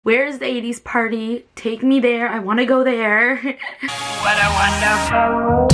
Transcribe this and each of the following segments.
Where's the 80s party? Take me there. I want to go there. What a wonderful...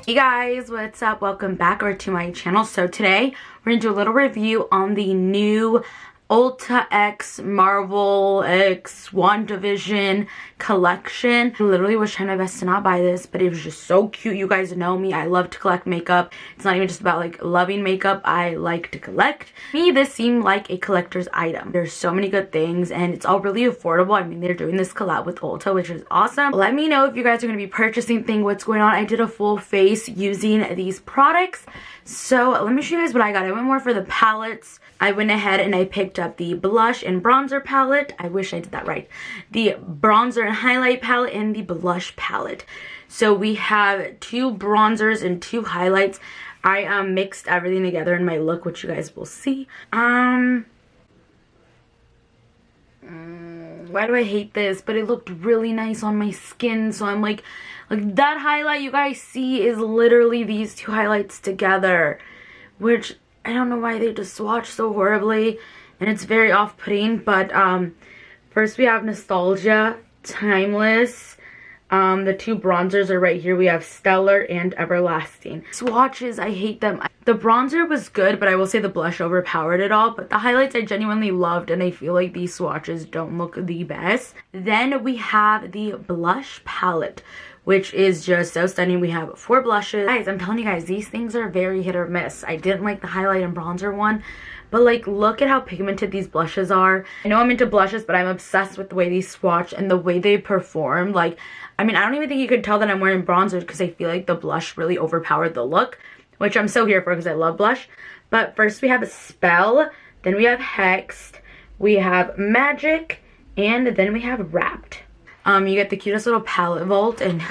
Hey guys, what's up? Welcome back to my channel. So today we're gonna do a little review on the new Ulta X Marvel X Wandavision collection. I literally was trying my best to not buy this, but it was just so cute. You guys know me, I love to collect makeup. It's not even just about like loving makeup, I like to collect. To me, this seemed like a collector's item. There's so many good things and it's all really affordable. I mean, they're doing this collab with Ulta, which is awesome. Let me know if you guys are gonna be purchasing things, what's going on. I did a full face using these products. So let me show you guys what I got. I went more for the palettes. I went ahead and I picked up the blush and bronzer palette. I wish I did that right. The bronzer and highlight palette and the blush palette. So we have 2 bronzers and 2 highlights. I mixed everything together in my look, which you guys will see. Why do I hate this? But it looked really nice on my skin, so I'm like that highlight you guys see is literally these 2 highlights together, which I don't know why they just swatch so horribly, and it's very off-putting. But first we have Nostalgia, Timeless. The 2 bronzers are right here. We have Stellar and Everlasting. Swatches, I hate them. The bronzer was good, but I will say the blush overpowered it all. But the highlights I genuinely loved, and I feel like these swatches don't look the best. Then we have the blush palette, which is just so stunning. We have 4 blushes. Guys, I'm telling you guys, these things are very hit or miss. I didn't like the highlight and bronzer one, but like look at how pigmented these blushes are. I know I'm into blushes, but I'm obsessed with the way these swatch and the way they perform. Like, I mean, I don't even think you could tell that I'm wearing bronzer because I feel like the blush really overpowered the look, which I'm so here for because I love blush. But first we have Spell, then we have Hexed, we have Magic, and then we have Wrapped. You get the cutest little palette vault, and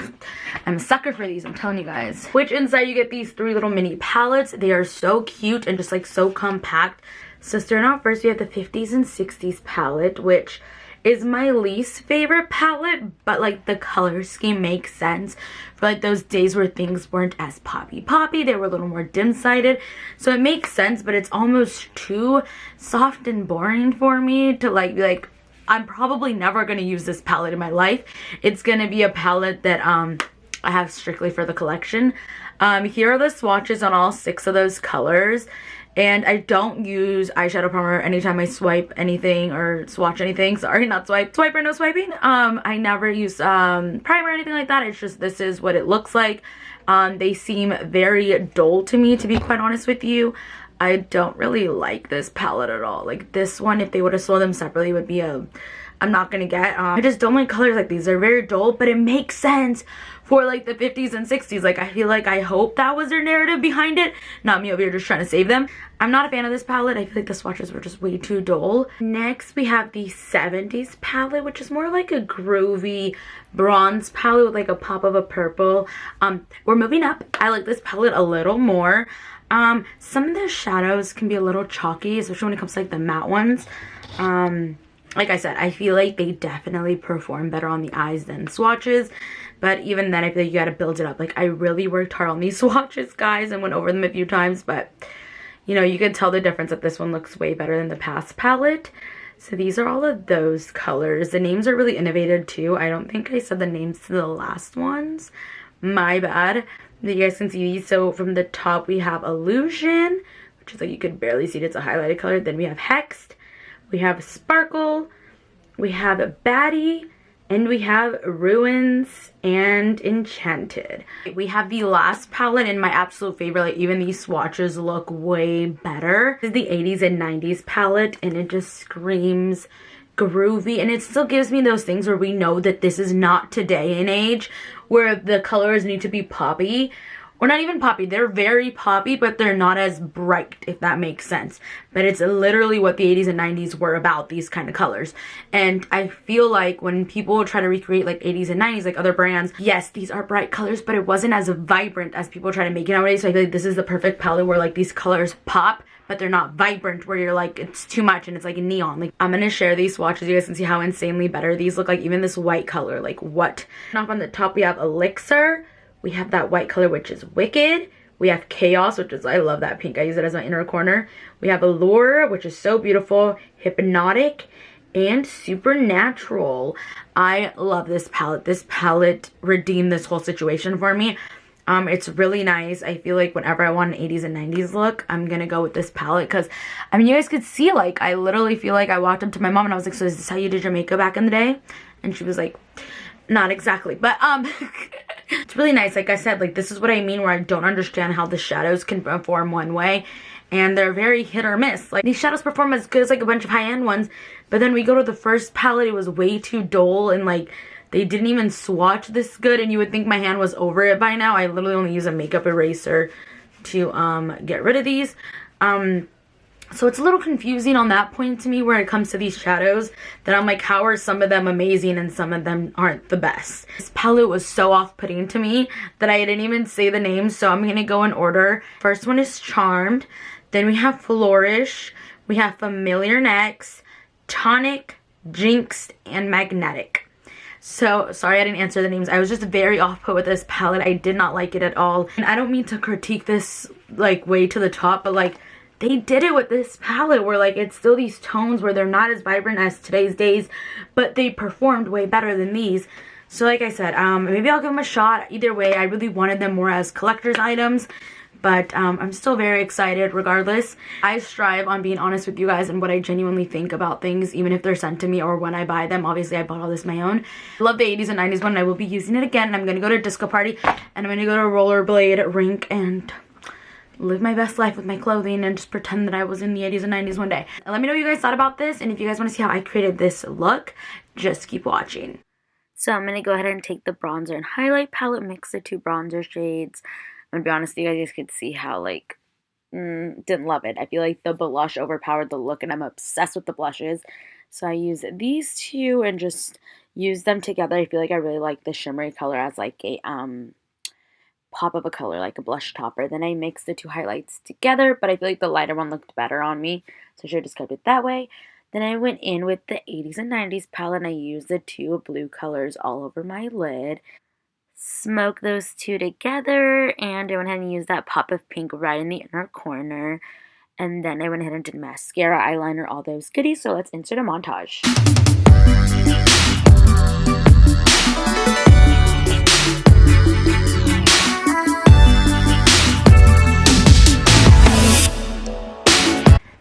I'm a sucker for these, I'm telling you guys. Which inside you get these 3 little mini palettes. They are so cute and just like so compact. So starting out first, we have the 50s and 60s palette, which is my least favorite palette, but like the color scheme makes sense for like those days where things weren't as poppy, they were a little more dim-sided, so it makes sense. But it's almost too soft and boring for me to like be like, I'm probably never going to use this palette in my life. It's going to be a palette that I have strictly for the collection. Here are the swatches on all 6 of those colors. And I don't use eyeshadow primer anytime I swipe anything or swatch anything. Sorry, not swipe. Swipe or no swiping. I never use primer or anything like that. It's just this is what it looks like. They seem very dull to me, to be quite honest with you. I don't really like this palette at all. Like this one, if they would have sold them separately, would be a I'm not gonna get. I just don't like colors like these. They're very dull, but it makes sense for like the 50s and 60s. Like I feel like I hope that was their narrative behind it, not me over here just trying to save them. I'm not a fan of this palette. I feel like the swatches were just way too dull. Next we have the 70s palette, which is more like a groovy bronze palette with like a pop of a purple. We're moving up. I like this palette a little more. Some of the shadows can be a little chalky, especially when it comes to like the matte ones. Like I said, I feel like they definitely perform better on the eyes than swatches, but even then I feel like you gotta build it up. Like I really worked hard on these swatches, guys, and went over them a few times, but you know, you can tell the difference that this one looks way better than the past palette. So these are all of those colors. The names are really innovative too. I don't think I said the names to the last ones. My bad. You guys can see these. So from the top we have Illusion, which is like you could barely see it, it's a highlighted color. Then we have Hexed, we have Sparkle, we have Baddie, and we have Ruins and Enchanted. We have the last palette and my absolute favorite. Like even these swatches look way better. This is the 80s and 90s palette, and it just screams groovy, and it still gives me those things where we know that this is not today and age where the colors need to be poppy, or not even poppy. They're very poppy, but they're not as bright, if that makes sense. But it's literally what the 80s and 90s were about, these kind of colors. And I feel like when people try to recreate like 80s and 90s, like other brands, yes, these are bright colors, but it wasn't as vibrant as people try to make it nowadays. So I feel like this is the perfect palette where like these colors pop, but they're not vibrant where you're like, it's too much and it's like neon. Like I'm gonna share these swatches. You guys can see how insanely better these look. Like even this white color, like what? And off on the top we have Elixir. We have that white color, which is Wicked. We have Chaos, which is, I love that pink. I use it as my inner corner. We have Allure, which is so beautiful. Hypnotic and Supernatural. I love this palette. This palette redeemed this whole situation for me. It's really nice. I feel like whenever I want an 80s and 90s look, I'm gonna go with this palette, because I mean, you guys could see, like, I literally feel like I walked up to my mom and I was like, so is this how you did your makeup back in the day? And she was like, not exactly, but it's really nice. Like I said, like, this is what I mean, where I don't understand how the shadows can perform one way and they're very hit or miss. Like, these shadows perform as good as like a bunch of high-end ones, but then we go to the first palette, it was way too dull, and like they didn't even swatch this good, and you would think my hand was over it by now. I literally only use a makeup eraser to get rid of these. So it's a little confusing on that point to me, where it comes to these shadows, that I'm like, how are some of them amazing and some of them aren't the best? This palette was so off-putting to me that I didn't even say the names, so I'm gonna go in order. First one is Charmed, then we have Flourish, we have Familiar next, Tonic, Jinxed, and Magnetic. So, sorry I didn't answer the names. I was just very off-put with this palette. I did not like it at all. And I don't mean to critique this, like, way to the top, but, like, they did it with this palette where, like, it's still these tones where they're not as vibrant as today's days, but they performed way better than these. So, like I said, maybe I'll give them a shot. Either way, I really wanted them more as collector's items. But I'm still very excited regardless. I strive on being honest with you guys and what I genuinely think about things, even if they're sent to me or when I buy them. Obviously, I bought all this my own. I love the 80s and 90s one, and I will be using it again. I'm going to go to a disco party, and I'm going to go to a rollerblade rink and live my best life with my clothing and just pretend that I was in the 80s and 90s one day. And let me know what you guys thought about this, and if you guys want to see how I created this look, just keep watching. So I'm going to go ahead and take the bronzer and highlight palette, mix the two bronzer shades. I'm gonna be honest, you guys could see how, like, didn't love it. I feel like the blush overpowered the look, and I'm obsessed with the blushes. So I use these two and just use them together. I feel like I really like the shimmery color as, like, a pop of a color, like a blush topper. Then I mix the two highlights together, but I feel like the lighter one looked better on me, so I should have just kept it that way. Then I went in with the 80s and 90s palette, and I used the two blue colors all over my lid. Smoke those two together, and I went ahead and used that pop of pink right in the inner corner. And then I went ahead and did mascara, eyeliner, all those goodies. So let's insert a montage.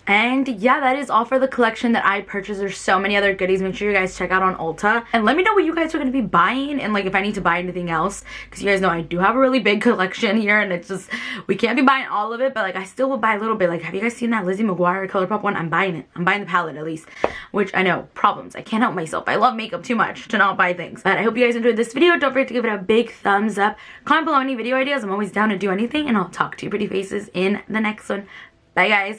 And yeah, that is all for the collection that I purchased. There's so many other goodies. Make sure you guys check out on Ulta. And let me know what you guys are going to be buying, and like if I need to buy anything else. Because you guys know I do have a really big collection here, and it's just, we can't be buying all of it. But like, I still will buy a little bit. Like, have you guys seen that Lizzie McGuire colourpop one? I'm buying it. I'm buying the palette at least. Which I know, problems. I can't help myself. I love makeup too much to not buy things. But I hope you guys enjoyed this video. Don't forget to give it a big thumbs up. Comment below any video ideas. I'm always down to do anything. And I'll talk to you pretty faces in the next one. Bye guys.